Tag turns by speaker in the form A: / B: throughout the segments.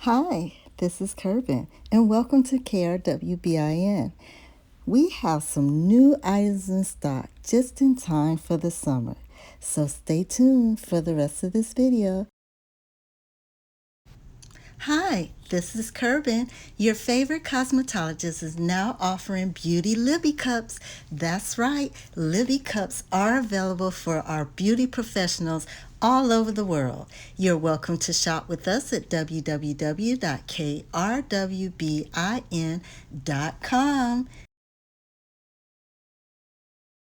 A: Hi, this is KRWBIN, and welcome to KRWBIN. We have some new items in stock just in time for the summer, so stay tuned for the rest of this video. Hi, this is KRWBIN. Your favorite cosmetologist is now offering beauty Libby cups. That's right, Libby cups are available for our beauty professionals all over the world. You're welcome to shop with us at www.krwbin.com.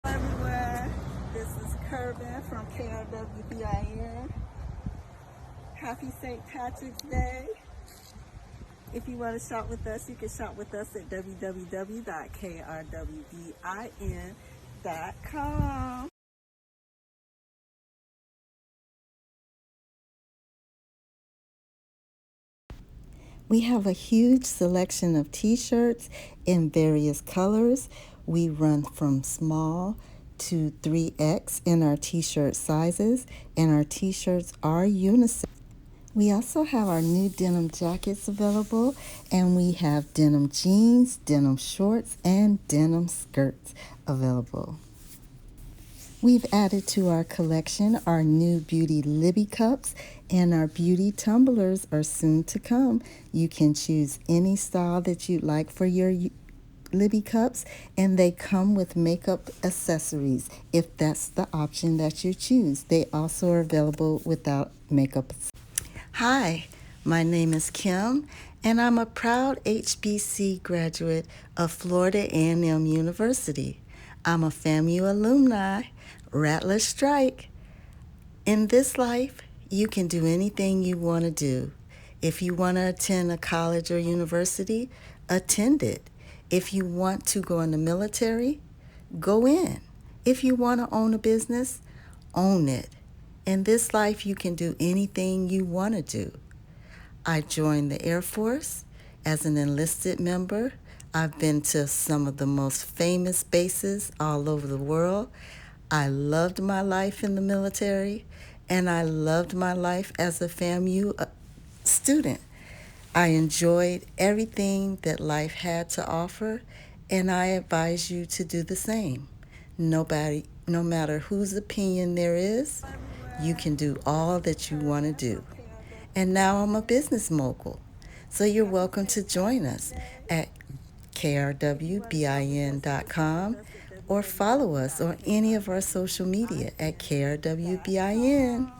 A: Hello everyone, this is KRWBIN from KRWBIN. Happy St. Patrick's Day. If you want to shop with us, you can shop with us at www.krwbin.com. We have a huge selection of t-shirts in various colors. We run from small to 3X in our t-shirt sizes, and our t-shirts are unisex. We also have our new denim jackets available, and we have denim jeans, denim shorts, and denim skirts available. We've added to our collection our new beauty Libby cups, and our beauty tumblers are soon to come. You can choose any style that you'd like for your Libby cups, and they come with makeup accessories if that's the option that you choose. They also are available without makeup. Hi, my name is Kim, and I'm a proud HBC graduate of Florida A&M University. I'm a FAMU alumni, Rattler Strike. In this life, you can do anything you want to do. If you want to attend a college or university, attend it. If you want to go in the military, go in. If you want to own a business, own it. In this life, you can do anything you want to do. I joined the Air Force as an enlisted member. I've been to some of the most famous bases all over the world. I loved my life in the military, and I loved my life as a FAMU student. I enjoyed everything that life had to offer, and I advise you to do the same. No matter whose opinion there is, you can do all that you want to do. And now I'm a business mogul, so you're welcome to join us at krwbin.com or follow us on any of our social media at KRWBIN.